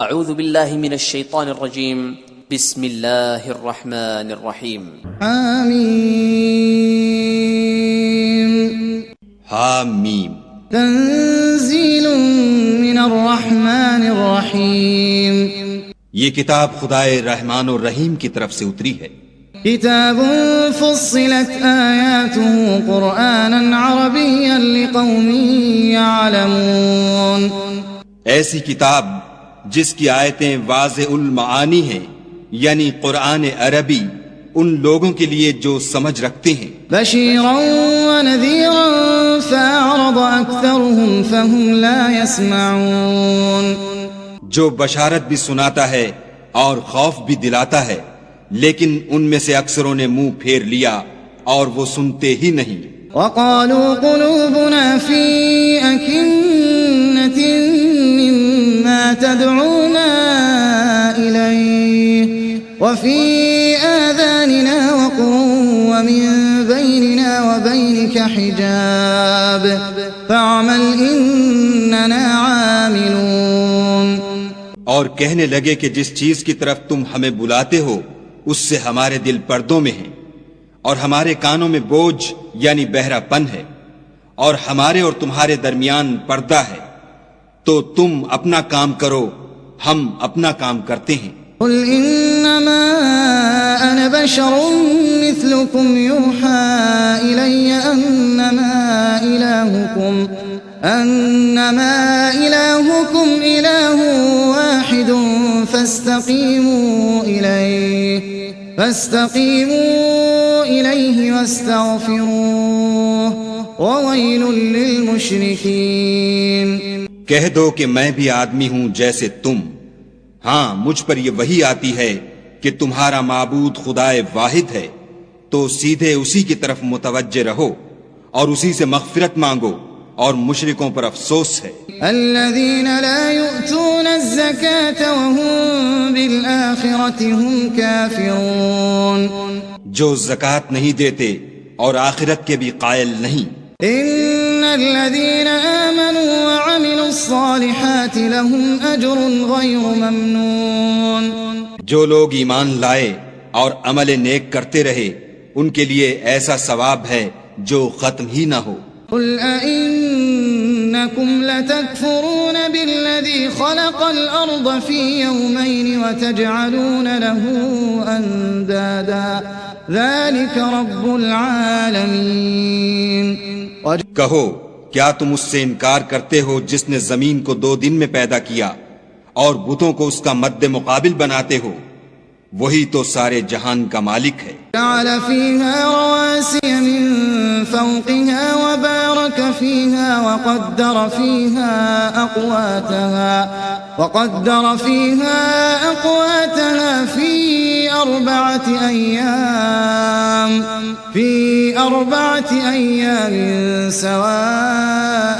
اعوذ باللہ من الشیطان الرجیم بسم اللہ الرحمن الرحیم حمیم حامیم تنزیل من الرحمن الرحیم یہ کتاب خدائے رحمان و رحیم کی طرف سے اتری ہے. کتاب فصلت آیاته قرآنا عربیا لقوم يعلمون ایسی کتاب جس کی آیتیں واضح المعانی ہیں، یعنی قرآن عربی ان لوگوں کے لیے جو سمجھ رکھتے ہیں. بشیرا ونذیرا فأعرض أكثرهم فهم لا يسمعون جو بشارت بھی سناتا ہے اور خوف بھی دلاتا ہے، لیکن ان میں سے اکثروں نے منہ پھیر لیا اور وہ سنتے ہی نہیں. وقالوا قلوبنا في أكنة مما تدعونا إليه وفي آذاننا وقر ومن بيننا وبينك حجاب فاعمل إننا عاملون اور کہنے لگے کہ جس چیز کی طرف تم ہمیں بلاتے ہو اس سے ہمارے دل پردوں میں ہیں اور ہمارے کانوں میں بوجھ یعنی بہرا پن ہے اور ہمارے اور تمہارے درمیان پردہ ہے، تو تم اپنا کام کرو، ہم اپنا کام کرتے ہیں. قل انما انا بشر مثلكم يوحى الي انما الهكم اله واحد فاستقيموا اليه واستغفروه وويل للمشركين. کہہ دو کہ میں بھی آدمی ہوں جیسے تم، ہاں مجھ پر یہ وحی آتی ہے کہ تمہارا معبود خدائے واحد ہے، تو سیدھے اسی کی طرف متوجہ رہو اور اسی سے مغفرت مانگو، اور مشرکوں پر افسوس ہے. الذين لا يؤتون الزكاة وهم بالآخرة هم كافرون جو زکوٰۃ نہیں دیتے اور آخرت کے بھی قائل نہیں. ان الذين آمنوا وعملوا الصالحات لهم اجر غير ممنون جو لوگ ایمان لائے اور عمل نیک کرتے رہے ان کے لیے ایسا ثواب ہے جو ختم ہی نہ ہو. قل أئنكم لتكفرون بالذي خلق الأرض في يومين وتجعلون له أندادا ذلك رب العالمين. کہو کیا تم اس سے انکار کرتے ہو جس نے زمین کو 2 دن میں پیدا کیا اور بتوں کو اس کا مد مقابل بناتے ہو؟ وہی تو سارے جہان کا مالک ہے. جعل فيها رواسي من فوقها وبارك فيها وقدر فيها أقواتها في 4 أيام سواء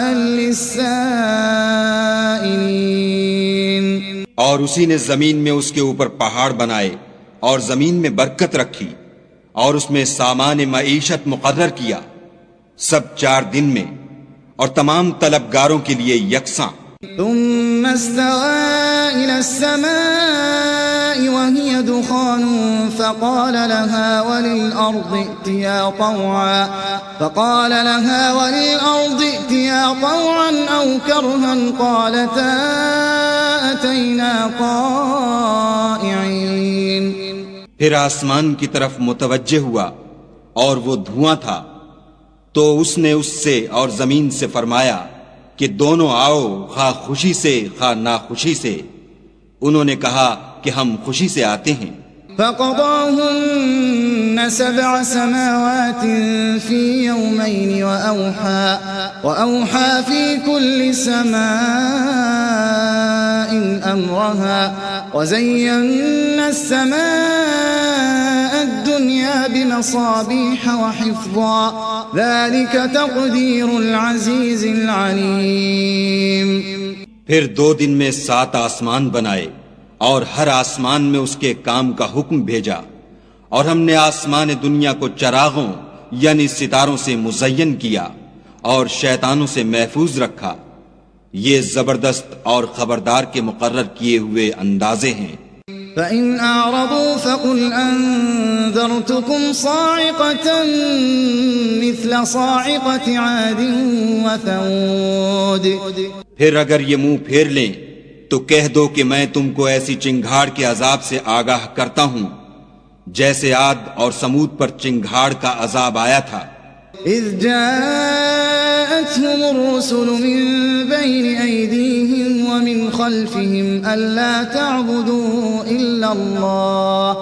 للسائلين. اور اسی نے زمین میں اس کے اوپر پہاڑ بنائے اور زمین میں برکت رکھی اور اس میں سامان معیشت مقرر کیا، سب 4 دن میں اور تمام طلبگاروں کے لیے یکساں. ثم استوى إلى السماء وهي دخان فقال لها وللأرض ائتيا طوعا أو كرها قالتا أتينا طائعين. پھر آسمان کی طرف متوجہ ہوا اور وہ دھواں تھا، تو اس نے اس سے اور زمین سے فرمایا کہ دونوں آؤ، خواہ خوشی سے خواہ ناخوشی سے. انہوں نے کہا کہ ہم خوشی سے آتے ہیں. فقضاهن 7 سماوات في يومين وأوحى في كل سماء أمرها وزينا السماء الدنيا بمصابيح وحفظا ذلك تقدير العزيز العليم. پھر 2 دن میں 7 آسمان بنائے اور ہر آسمان میں اس کے کام کا حکم بھیجا، اور ہم نے آسمان دنیا کو چراغوں یعنی ستاروں سے مزین کیا اور شیطانوں سے محفوظ رکھا. یہ زبردست اور خبردار کے مقرر کیے ہوئے اندازے ہیں۔ فَإِنْ أَعْرَضُوا فَقُلْ أَنذَرْتُكُمْ صَاعِقَةً مِثْلَ صَاعِقَةِ عَادٍ وَثَمُودَ، پھر اگر یہ منہ پھیر لیں تو کہہ دو کہ میں تم کو ایسی چنگھاڑ کے عذاب سے آگاہ کرتا ہوں جیسے عاد اور سمود پر چنگھاڑ کا عذاب آیا تھا۔ إِذْ جَاءَتْهُمُ الرُّسُلُ مِنْ بَيْنِ أَيْدِيهِمْ وَمِنْ خَلْفِهِمْ أَلَّا تَعْبُدُوا إِلَّا اللَّهَ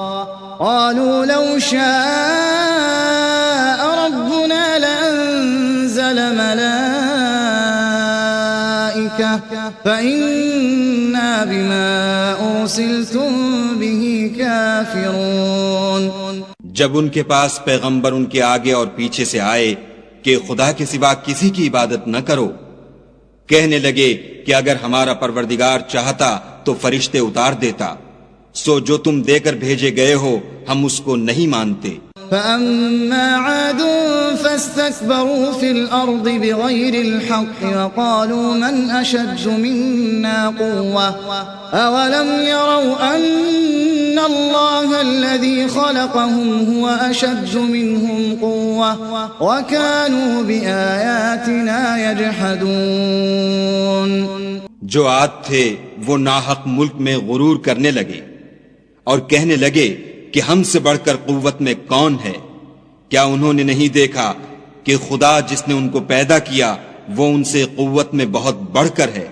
قَالُوا لَوْ شَاءَ رَبُّنَا لَأَنزَلَ مَلَائِكَةً فَإِنَّا بِمَا أُرْسِلْتُمْ بِهِ كَافِرُونَ۔ جب ان کے پاس پیغمبر ان کے آگے اور پیچھے سے آئے کہ خدا کے سوا کسی کی عبادت نہ کرو، کہنے لگے کہ اگر ہمارا پروردگار چاہتا تو فرشتے اتار دیتا، سو جو تم دے کر بھیجے گئے ہو ہم اس کو نہیں مانتے۔ فَأَمَّا عَادٌ فَاسْتَكْبَرُوا فِي الْأَرْضِ بِغَيْرِ الْحَقِّ وَقَالُوا مَنْ أَشَدُّ مِنَّا قُوَّةً أَوَلَمْ يَرَوْا أَنَّ اللَّهَ الَّذِي خَلَقَهُمْ هُوَ أَشَدُّ مِنْهُمْ قُوَّةً وَكَانُوا بِآيَاتِنَا يَجْحَدُونَ۔ جو عاد تھے وہ ناحق ملک میں غرور کرنے لگے اور کہنے لگے کہ ہم سے بڑھ کر قوت میں کون ہے؟ کیا انہوں نے نہیں دیکھا کہ خدا جس نے ان کو پیدا کیا وہ ان سے قوت میں بہت بڑھ کر ہے،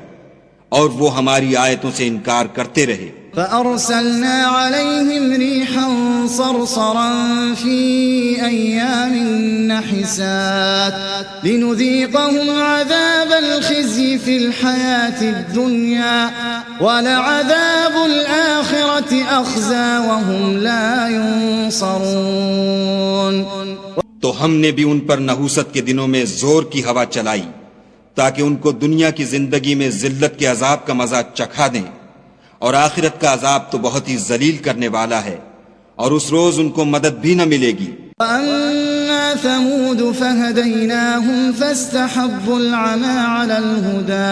اور وہ ہماری آیتوں سے انکار کرتے رہے۔ فَأَرْسَلْنَا عَلَيْهِمْ رِيحًا صَرْصَرًا فِي أَيَّامٍ نَحِسَاتٍ لِنُذِيقَهُمْ عَذَابَ الْخِزْيِ فِي الْحَيَاةِ الدُّنْيَا وَلَعَذَابُ الْآخِرَةِ أَخْزَى وَهُمْ لَا يُنصَرُونَ۔ تو ہم نے بھی ان پر نحوست کے دنوں میں زور کی ہوا چلائی تاکہ ان کو دنیا کی زندگی میں ذلت کے عذاب کا مزہ چکھا دیں، اور آخرت کا عذاب تو بہت ہی ذلیل کرنے والا ہے، اور اس روز ان کو مدد بھی نہ ملے گی۔ وَأَمَّا ثَمُودُ فَهَدَيْنَاهُمْ فَاسْتَحَبُّوا الْعَمَى عَلَى الْهُدَى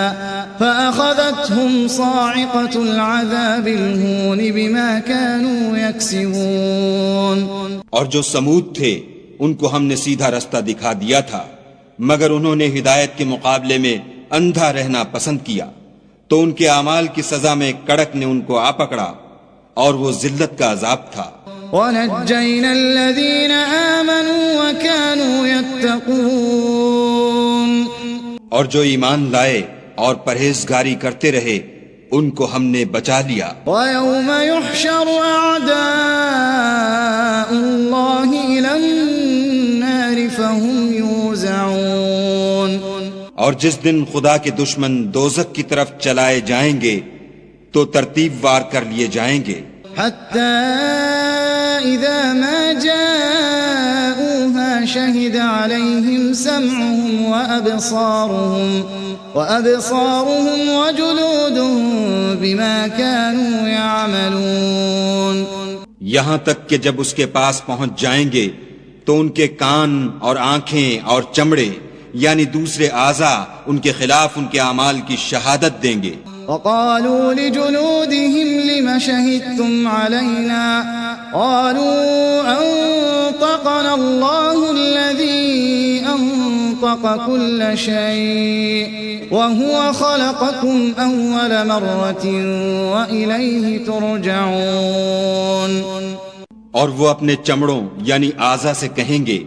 فَأَخَذَتْهُمْ صَاعِقَةُ الْعَذَابِ الْهُونِ بِمَا كَانُوا يَكْسِبُونَ۔ اور جو سمود تھے ان کو ہم نے سیدھا رستہ دکھا دیا تھا، مگر انہوں نے ہدایت کے مقابلے میں اندھا رہنا پسند کیا، تو ان کے اعمال کی سزا میں کڑک نے ان کو آ پکڑا، اور وہ ذلت کا عذاب تھا۔ وَنَجَّيْنَا الَّذِينَ آمَنُوا وَكَانُوا يَتَّقُونَ۔ اور جو ایمان لائے اور پرہیزگاری کرتے رہے ان کو ہم نے بچا لیا۔ وَيَوْمَ يُحْشَرُ أَعْدَاءُ اللَّهِ إِلَى النَّارِ فَهُمْ يُوزَعُونَ۔ اور جس دن خدا کے دشمن دوزخ کی طرف چلائے جائیں گے تو ترتیب وار کر لیے جائیں گے، حَتَّى إِذَا مَا جَاءُوهَا شَهِدَ عَلَيْهِمْ سَمْعُهُمْ وَأَبْصَارُهُمْ وَجُلُودُهُمْ بِمَا كَانُوا يَعْمَلُونَ۔ یہاں تک کہ جب اس کے پاس پہنچ جائیں گے تو ان کے کان اور آنکھیں اور چمڑے یعنی دوسرے اعضاء ان کے خلاف ان کے اعمال کی شہادت دیں گے۔ وَقَالُوا لِجُلُودِهِمْ لِمَ شَهِدتُّمْ عَلَيْنَا قَالُوا أَنطَقَنَا اللَّهُ الَّذِي أَنطَقَ كُلَّ شَيْءٍ وَهُوَ خَلَقَكُمْ أَوَّلَ مَرَّةٍ وَإِلَيْهِ تُرْجَعُونَ۔ اور وہ اپنے چمڑوں یعنی اعضاء سے کہیں گے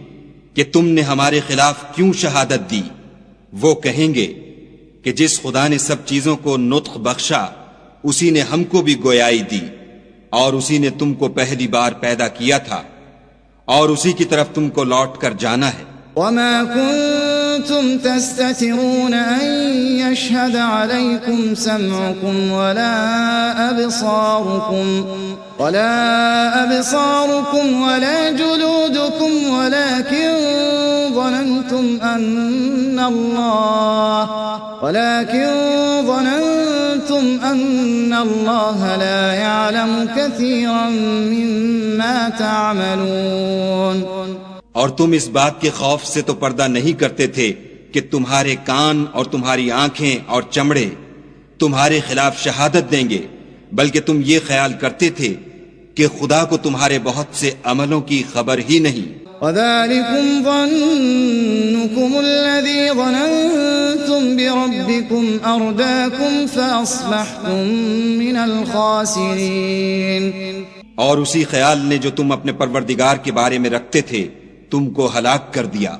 کہ تم نے ہمارے خلاف کیوں شہادت دی؟ وہ کہیں گے کہ جس خدا نے سب چیزوں کو نطق بخشا اسی نے ہم کو بھی گویائی دی، اور اسی نے تم کو پہلی بار پیدا کیا تھا، اور اسی کی طرف تم کو لوٹ کر جانا ہے۔ وَمَا كُنتُمْ تَسْتَتِرُونَ أَن يَشْهَدَ عَلَيْكُمْ سَمْعُكُمْ وَلَا أَبْصَارُكُمْ وَلَا جُلُودُكُمْ وَلَكِنْ ظَنَنْتُمْ أَنَّ اللَّهَ لَا يَعْلَمُ كَثِيرًا مِّمَّا تَعْمَلُونَ۔ اور تم اس بات کے خوف سے تو پردہ نہیں کرتے تھے کہ تمہارے کان اور تمہاری آنکھیں اور چمڑے تمہارے خلاف شہادت دیں گے، بلکہ تم یہ خیال کرتے تھے کہ خدا کو تمہارے بہت سے عملوں کی خبر ہی نہیں۔ وَذَلِكُمْ ظَنُّكُمُ الَّذِي ظَنَنْتُمْ بِرَبِّكُمْ أَرْدَاكُمْ فَأَصْبَحْتُمْ مِنَ الْخَاسِرِينَ۔ اور اسی خیال نے جو تم اپنے پروردگار کے بارے میں رکھتے تھے تم کو ہلاک کر دیا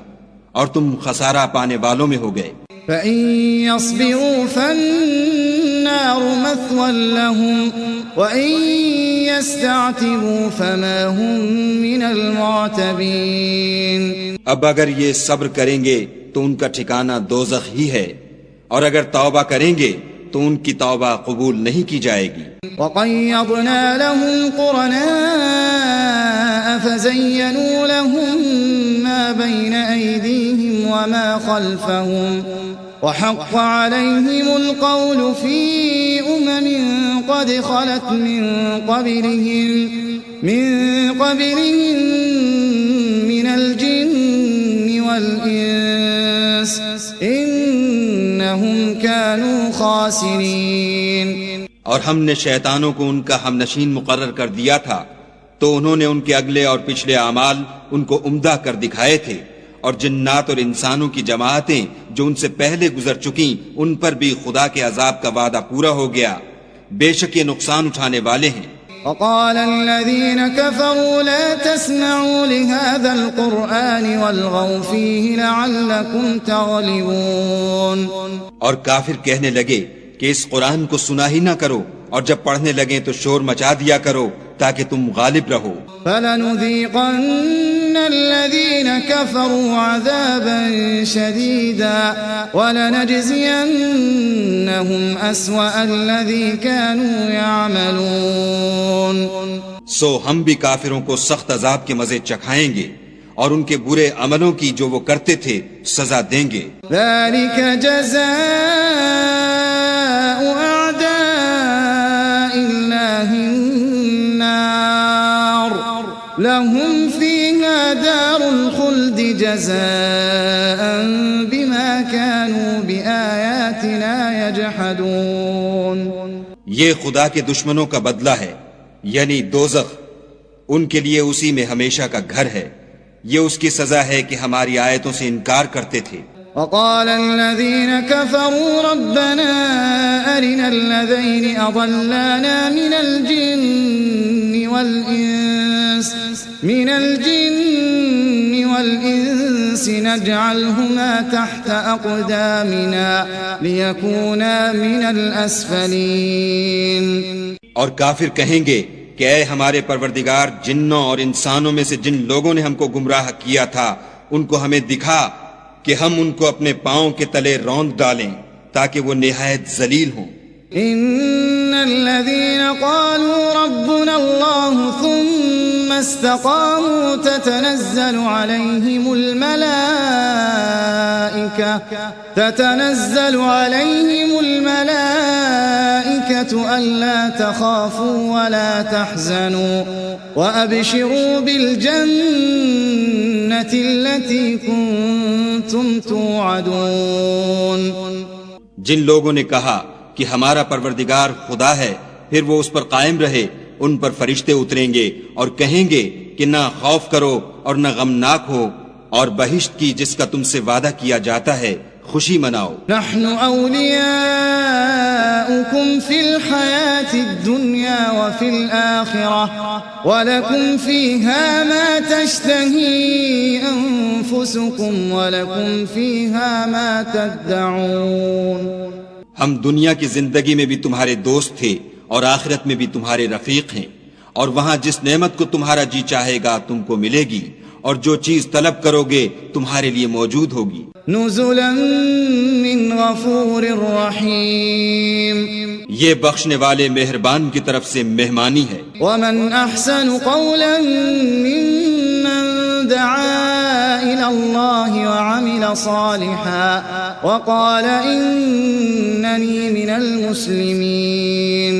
اور تم خسارہ پانے والوں میں ہو گئے۔ فَإِن يَصْبِرُوا فَالنَّارُ مَثْوًى لَهُمْ وَإِن يَسْتَعْتِبُوا فَمَا هُمْ مِنَ الْمُعْتَبِينَ۔ اب اگر یہ صبر کریں گے تو ان کا ٹھکانہ دوزخ ہی ہے، اور اگر توبہ کریں گے تو ان کی توبہ قبول نہیں کی جائے گی۔ وَقَيَّضْنَا لَهُمْ قُرَنَاءَ فَزَيَّنُوا لَهُم مَّا بَيْنَ أَيْدِيهِمْ وَمَا خَلْفَهُمْ وَحَقَّ عَلَيْهِمُ الْقَوْلُ فِي أُمَمٍ قَدْ خَلَتْ مِن قَبْلِهِم مِّنَ الْجِنِّ وَالْإِنسِ إِنَّهُمْ كَانُوا خَاسِرِينَ۔ اور ہم نے شیطانوں کو ان کا ہم نشین مقرر کر دیا تھا تو انہوں نے ان کے اگلے اور پچھلے اعمال ان کو عمدہ کر دکھائے تھے، اور جنات اور انسانوں کی جماعتیں جو ان سے پہلے گزر چکیں ان پر بھی خدا کے عذاب کا وعدہ پورا ہو گیا، بے شک یہ نقصان اٹھانے والے ہیں۔ وقال الذين كفروا لا تسمعوا لهذا القرآن والغوا فيه لعلكم تغلبون۔ اور کافر کہنے لگے کہ اس قرآن کو سنا ہی نہ کرو، اور جب پڑھنے لگیں تو شور مچا دیا کرو تاکہ تم غالب رہو۔ فَلَنُذِيقَنَّ الَّذِينَ كَفَرُوا عَذَابًا شَدِيدًا وَلَنَجْزِيَنَّهُمْ أَسْوَأَ الَّذِي كَانُوا يَعْمَلُونَ۔ سو ہم بھی کافروں کو سخت عذاب کے مزے چکھائیں گے اور ان کے برے عملوں کی جو وہ کرتے تھے سزا دیں گے۔ ذَلِكَ جَزَاءُ أَعْدَاءِ اللَّهِ النَّارُ لَهُمْ فِيهَا دَارُ الْخُلْدِ جَزَاءً بِمَا كَانُوا بِآيَاتِنَا يَجْحَدُونَ۔ یہ خدا کے دشمنوں کا بدلہ ہے، یعنی دوزخ، ان کے لیے اسی میں ہمیشہ کا گھر ہے، یہ اس کی سزا ہے کہ ہماری آیتوں سے انکار کرتے تھے۔ وقال الذين كفروا ربنا أرنا الذين أضلانا من الجن والإنس نجعلهما تحت أقدامنا ليكونا من الأسفلين۔ اور کافر کہیں گے کہ اے ہمارے پروردگار، جنوں اور انسانوں میں سے جن لوگوں نے ہم کو گمراہ کیا تھا ان کو ہمیں دکھا کہ ہم ان کو اپنے پاؤں کے تلے روند ڈالیں تاکہ وہ نہایت ذلیل ہوں۔ ان الذين قالوا ربنا الله ثم استقاموا تتنزل عليهم الملائكة ألا تخافوا ولا تحزنوا وأبشروا بالجنة التي كنتم توعدون۔ جن لوگوں نے کہا کہ ہمارا پروردگار خدا ہے، پھر وہ اس پر قائم رہے، ان پر فرشتے اتریں گے اور کہیں گے کہ نہ خوف کرو اور نہ غمناک ہو، اور بہشت کی جس کا تم سے وعدہ کیا جاتا ہے خوشی مناؤ۔ نحن أولياؤكم في الحياة الدنيا وفي الآخرة ولكم فيها ما تشتهي أنفسكم ولكم فيها ما تدعون۔ ہم دنیا کی زندگی میں بھی تمہارے دوست تھے اور آخرت میں بھی تمہارے رفیق ہیں، اور وہاں جس نعمت کو تمہارا جی چاہے گا تم کو ملے گی، اور جو چیز طلب کرو گے تمہارے لیے موجود ہوگی۔ نزلا من غفور رحیم، یہ بخشنے والے مہربان کی طرف سے مہمانی ہے۔ ومن احسن قولا ممن دعا الى اللہ وعمل صالحا وقال اننی من المسلمین۔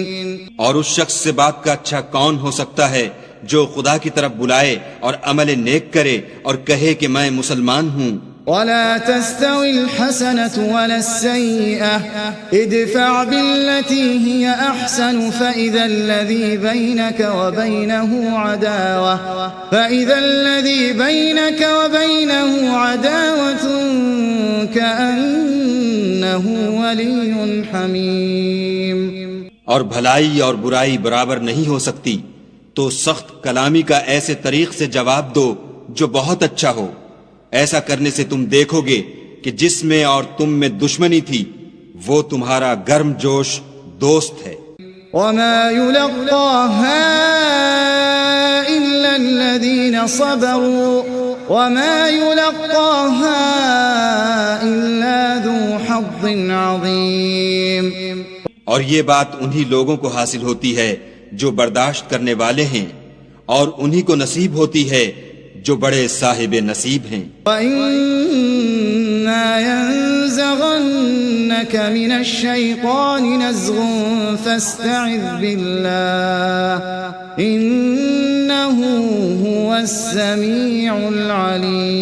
اور اس شخص سے بات کا اچھا کون ہو سکتا ہے جو خدا کی طرف بلائے اور عمل نیک کرے اور کہے کہ میں مسلمان ہوں ولا تستوي الحسنة ولا السيئة ادفع بالتي هي أحسن فإذا الذي بينك وبينه عداوة كأنه ولي حميم. اور بھلائی اور برائی برابر نہیں ہو سکتی، تو سخت کلامی کا ایسے طریق سے جواب دو جو بہت اچھا ہو. ایسا کرنے سے تم دیکھو گے کہ جس میں اور تم میں دشمنی تھی وہ تمہارا گرم جوش دوست ہے. وما يلقاها إلا الذين صبروا وما يلقاها إلا ذو حظ عظيم. اور یہ بات انہی لوگوں کو حاصل ہوتی ہے جو برداشت کرنے والے ہیں، اور انہی کو نصیب ہوتی ہے جو بڑے صاحب نصیب ہیں. وَإِمَّا يَنزَغَنَّكَ مِنَ الشَّيْطَانِ نَزْغٌ فَاسْتَعِذْ بِاللَّهِ إِنَّهُ هُوَ السَّمِيعُ الْعَلِيمُ.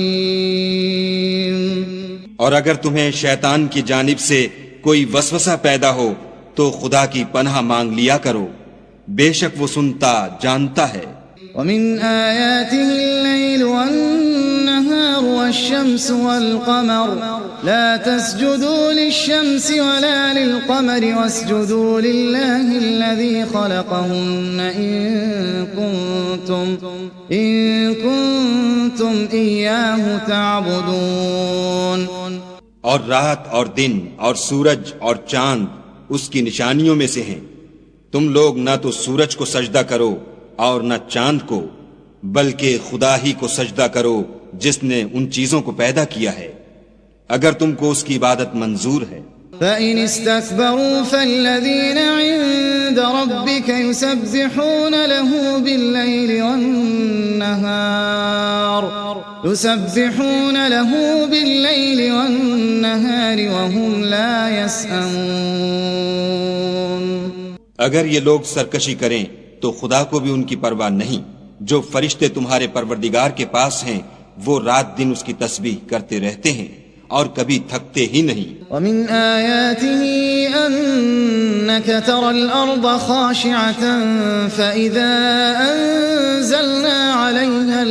اور اگر تمہیں شیطان کی جانب سے کوئی وسوسہ پیدا ہو تو خدا کی پناہ مانگ لیا کرو، بے شک وہ سنتا جانتا ہے. ومن آياته الليل والنهار والشمس والقمر لا تسجدوا للشمس ولا للقمر واسجدوا لله الذي خلقهن إن كنتم إياه تعبدون. اور رات اور دن اور سورج اور چاند اس کی نشانیوں میں سے ہیں. تم لوگ نہ تو سورج کو سجدہ کرو اور نہ چاند کو، بلکہ خدا ہی کو سجدہ کرو جس نے ان چیزوں کو پیدا کیا ہے، اگر تم کو اس کی عبادت منظور ہے. فَإِنِ اسْتَكْبَرُوا فَالَّذِينَ عِندَ رَبِّكَ يُسَبِّحُونَ لَهُ بِاللَّيْلِ وَالنَّهَارِ وَهُمْ لَا يَسْأَمُونَ. اگر یہ لوگ سرکشی کریں تو خدا کو بھی ان کی پرواہ نہیں. جو فرشتے تمہارے پروردگار کے پاس ہیں وہ رات دن اس کی تسبیح کرتے رہتے ہیں اور کبھی تھکتے ہی نہیں. ومن آياته أنك ترى الأرض خاشعة فإذا أنزلنا عليها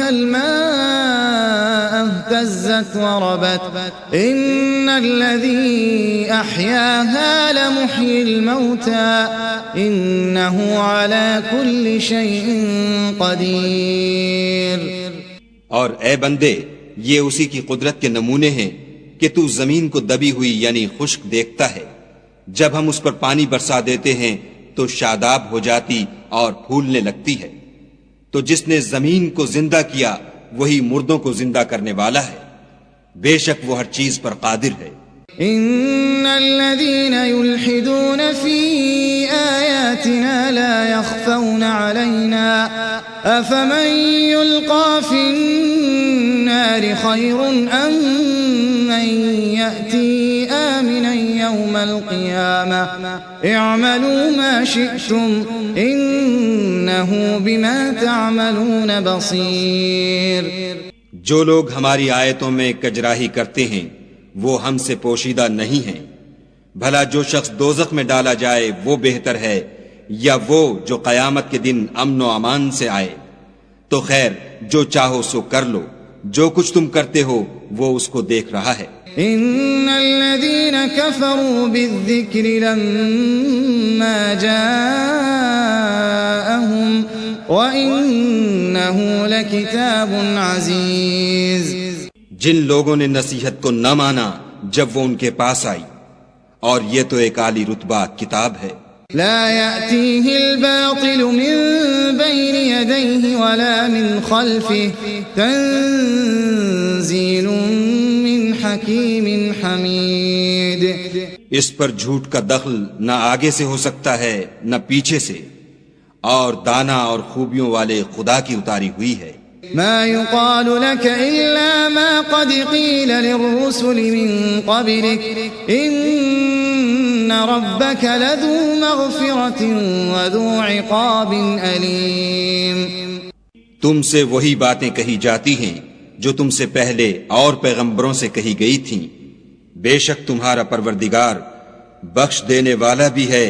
الماء اهتزت وربت إن الذي أحياها لمحيي الموتى إنه على كل شيء قدير. اور اے بندے، یہ اسی کی قدرت کے نمونے ہیں کہ تو زمین کو دبی ہوئی یعنی خشک دیکھتا ہے، جب ہم اس پر پانی برسا دیتے ہیں تو شاداب ہو جاتی اور پھولنے لگتی ہے. تو جس نے زمین کو زندہ کیا وہی مردوں کو زندہ کرنے والا ہے، بے شک وہ ہر چیز پر قادر ہے. ان الذين يلحدون في آياتنا لا يخفون علينا افمن يلقى في النار خير ام من يأتي آمنا يوم القيامة اعملوا ما شئتم انه بما تعملون بصير. جو لوگ ہماری آیتوں میں کجراہی کرتے ہیں وہ ہم سے پوشیدہ نہیں ہیں. بھلا جو شخص دوزخ میں ڈالا جائے وہ بہتر ہے یا وہ جو قیامت کے دن امن و امان سے آئے؟ تو خیر جو چاہو سو کر لو، جو کچھ تم کرتے ہو وہ اس کو دیکھ رہا ہے. ان الذين كفروا بالذكر لما جاءهم وانه لكتاب عزيز. جن لوگوں نے نصیحت کو نہ مانا جب وہ ان کے پاس آئی، اور یہ تو ایک عالی رتبہ کتاب ہے. لا يأتيه الباطل من بين يديه ولا من خلفه تنزيل من حكيم حميد. اس پر جھوٹ کا دخل نہ آگے سے ہو سکتا ہے نہ پیچھے سے، اور دانا اور خوبیوں والے خدا کی اتاری ہوئی ہے. ما يقال لك إلا ما قد قيل للرسل من قبلك إن ربك لذو مغفرة وذو عقاب أليم. تم سے وہی باتیں کہی جاتی ہیں جو تم سے پہلے اور پیغمبروں سے کہی گئی تھیں. بے شک تمہارا پروردگار بخش دینے والا بھی ہے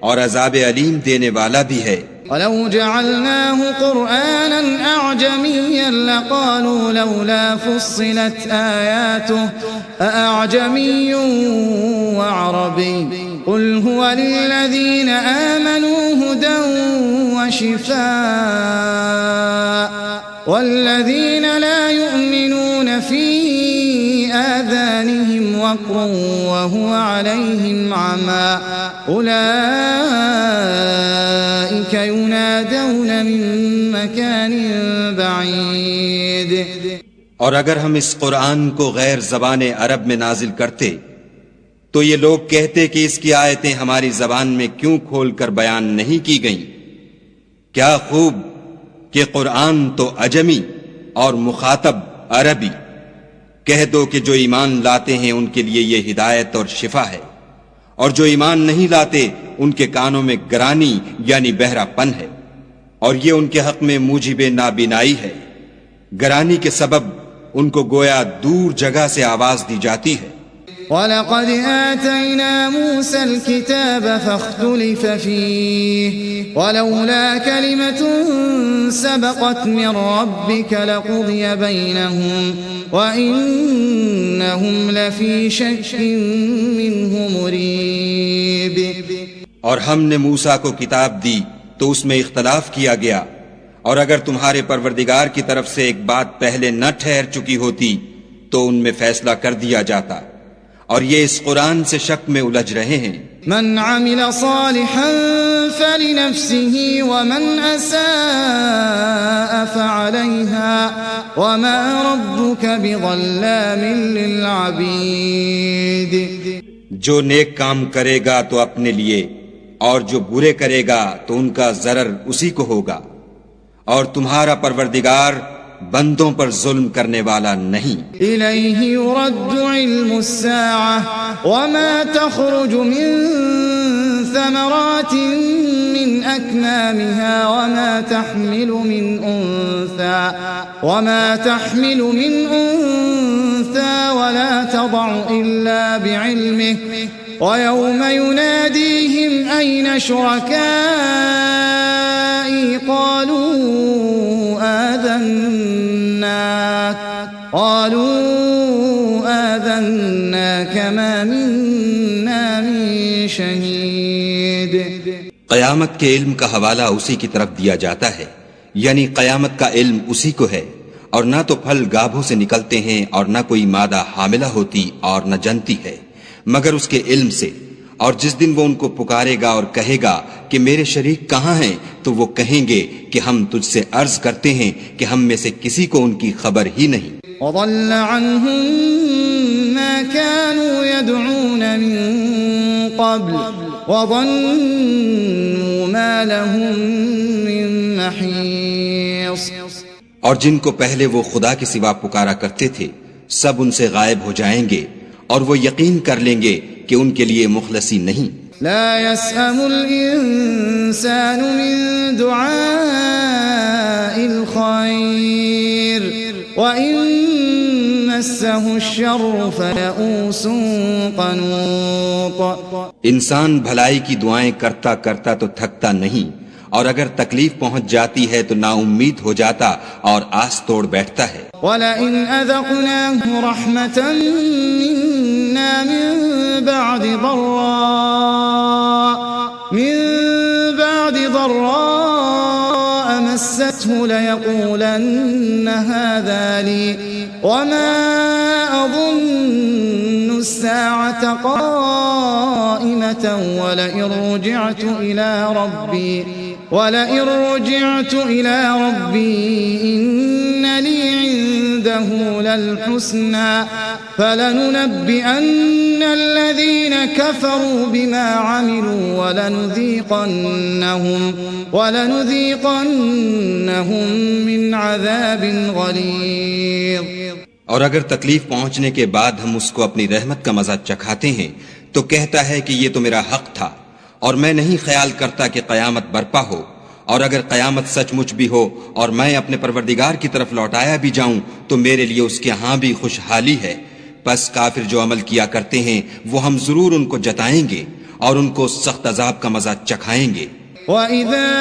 اور عذاب علیم دینے والا بھی ہے. وَلَوْ جَعَلْنَاهُ قُرْآنًا أَعْجَمِيًّا لَقَالُوا لَوْلَا فُصِّلَتْ آيَاتُهُ أَأَعْجَمِيٌّ وَعَرَبِيٌّ قُلْ هُوَ لِلَّذِينَ آمَنُوا هُدًى وَشِفَاءٌ وَالَّذِينَ لَا يُؤْمِنُونَ فِي آذَانِهِمْ وَقْرٌ وَهُوَ عَلَيْهِمْ عَمًى أُولَئِكَ يُنَادَوْنَ مِن مَّكَانٍ بَعِيدٍ. اور اگر ہم اس قرآن کو غیر زبان عرب میں نازل کرتے تو یہ لوگ کہتے کہ اس کی آیتیں ہماری زبان میں کیوں کھول کر بیان نہیں کی گئیں. کیا خوب کہ قرآن تو عجمی اور مخاطب عربی. کہہ دو کہ جو ایمان لاتے ہیں ان کے لیے یہ ہدایت اور شفا ہے، اور جو ایمان نہیں لاتے ان کے کانوں میں گرانی یعنی بہرا پن ہے، اور یہ ان کے حق میں موجب نابینائی ہے. گرانی کے سبب ان کو گویا دور جگہ سے آواز دی جاتی ہے. وَلَقَدْ آتَيْنَا مُوسَى الْكِتَابَ فَاخْتُلِفَ فِيهِ وَلَوْلَا كَلِمَةٌ سَبَقَتْ مِنْ رَبِّكَ لَقُضِيَ بَيْنَهُمْ وَإِنَّهُمْ لَفِي شَكٍّ مِّنْهُ مُرِيبٍ. اور ہم نے موسیٰ کو کتاب دی تو اس میں اختلاف کیا گیا، اور اگر تمہارے پروردگار کی طرف سے ایک بات پہلے نہ ٹھہر چکی ہوتی تو ان میں فیصلہ کر دیا جاتا، اور یہ اس قرآن سے شک میں الجھ رہے ہیں. من عمل صالحا فلنفسه ومن اساء فعليها وما ربك بظلام للعبید. جو نیک کام کرے گا تو اپنے لیے، اور جو برے کرے گا تو ان کا ضرر اسی کو ہوگا، اور تمہارا پروردگار بندوں پر ظلم کرنے والا نہیں. الیہ یرد علم الساعة وما تخرج من ثمرات من اکنامها وما تحمل من انثى ولا تضع الا بعلمه ويوم يناديهم أين شركائي قالوا آذناك ما منا من شهيد. قیامت کے علم کا حوالہ اسی کی طرف دیا جاتا ہے، یعنی قیامت کا علم اسی کو ہے، اور نہ تو پھل گابھوں سے نکلتے ہیں اور نہ کوئی مادہ حاملہ ہوتی اور نہ جنتی ہے مگر اس کے علم سے. اور جس دن وہ ان کو پکارے گا اور کہے گا کہ میرے شریک کہاں ہیں، تو وہ کہیں گے کہ ہم تجھ سے عرض کرتے ہیں کہ ہم میں سے کسی کو ان کی خبر ہی نہیں. وضل عنهم ما كانوا يدعون من قبل وظنوا ما لهم من محيص. اور جن کو پہلے وہ خدا کے سوا پکارا کرتے تھے سب ان سے غائب ہو جائیں گے، اور وہ یقین کر لیں گے کہ ان کے لیے مخلصی نہیں. لا يسأم الإنسان من دعاء الخير وإن مسه الشر فيئوس قنوط. انسان بھلائی کی دعائیں کرتا کرتا تو تھکتا نہیں، اور اگر تکلیف پہنچ جاتی ہے تو نا امید ہو جاتا اور آس توڑ بیٹھتا ہے. وَلَئِنْ أَذَقْنَاهُ رَحْمَةً مِنَّا مِن بَعْدِ ضَرَّاءَ مَسَّتْهُ لَيَقُولَنَّ هَذَا لِي وَمَا أَظُنُّ السَّاعَةَ قَائِمَةً وَلَئِن رُجِعْتُ إِلَى رَبِّي إِنَّ لِي عِندَهُ لَلْحُسْنَى فَلَنُنَبِّئَنَّ الَّذِينَ كَفَرُوا بِمَا عَمِلُوا وَلَنُذِيقَنَّهُمْ مِنْ عَذَابٍ غَلِيظٍ. اور اگر تکلیف پہنچنے کے بعد ہم اس کو اپنی رحمت کا مزہ چکھاتے ہیں تو کہتا ہے کہ یہ تو میرا حق تھا، اور میں نہیں خیال کرتا کہ قیامت برپا ہو، اور اگر قیامت سچ مچ بھی ہو اور میں اپنے پروردگار کی طرف لوٹایا بھی جاؤں تو میرے لیے اس کے ہاں بھی خوشحالی ہے۔ پس کافر جو عمل کیا کرتے ہیں وہ ہم ضرور ان کو جتائیں گے اور ان کو سخت عذاب کا مزہ چکھائیں گے۔ وَإِذَا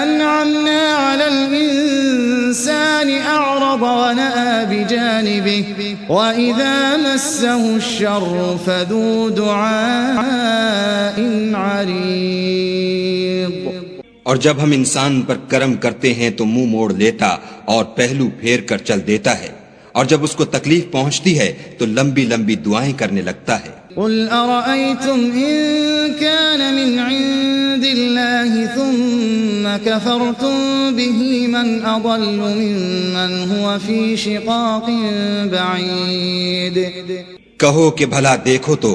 أَنْعَمْنَا عَلَى الْإِنسَانِ أَعْرَضَ وَنَأَى بِجَانِبِهِ وَإِذَا مَسَّهُ الشَّرُّ فَذُو دُعَاءٍ عَرِيضٍ۔ اور جب ہم انسان پر کرم کرتے ہیں تو منہ موڑ لیتا اور پہلو پھیر کر چل دیتا ہے، اور جب اس کو تکلیف پہنچتی ہے تو لمبی لمبی دعائیں کرنے لگتا ہے۔ قُلْ أَرَأَيْتُمْ إِن كَانَ مِنْ عِندِ اللَّهِ ثُمَّ كَفَرْتُمْ بِهِ مَنْ أَضَلُّ مِمَّنْ هُوَ فِي شِقَاقٍ بَعِيدٍ۔ کہو کہ بھلا دیکھو تو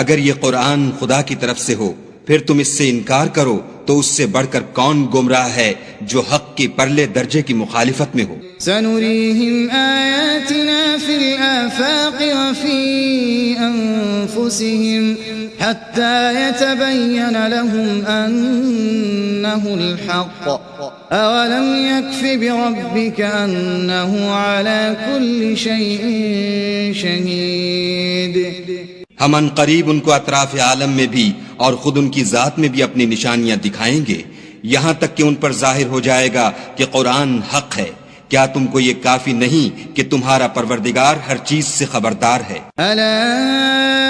اگر یہ قرآن خدا کی طرف سے ہو پھر تم اس سے انکار کرو تو اس سے بڑھ کر کون گمراہ ہے جو حق کی پرلے درجے کی مخالفت میں ہو۔ سَنُرِيهِمْ آيَاتِنَا فِي الْآفَاقِ وَفِي أَنفُسِهِمْ حَتَّى يَتَبَيَّنَ لَهُمْ أَنَّهُ الْحَقُّ أَوَلَمْ يَكْفِ بِرَبِّكَ أَنَّهُ عَلَى كُلِّ شَيْءٍ شَهِيدٌ۔ ہم ان قریب ان کو اطراف عالم میں بھی اور خود ان کی ذات میں بھی اپنی نشانیاں دکھائیں گے، یہاں تک کہ ان پر ظاہر ہو جائے گا کہ قرآن حق ہے۔ کیا تم کو یہ کافی نہیں کہ تمہارا پروردگار ہر چیز سے خبردار ہے؟ أَلَا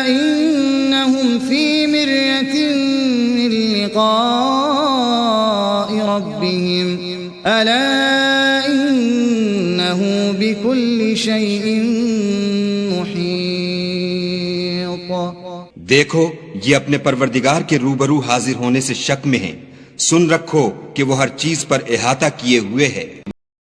إِنَّهُمْ فِي مِرْيَةٍ مِّن لِقَاءِ رَبِّهِمْ أَلَا إِنَّهُ بِكُلِّ شَيْءٍ مُحِيطٌ۔ دیکھو یہ اپنے پروردگار کے روبرو حاضر ہونے سے شک میں ہیں، سن رکھو کہ وہ ہر چیز پر احاطہ کیے ہوئے ہے۔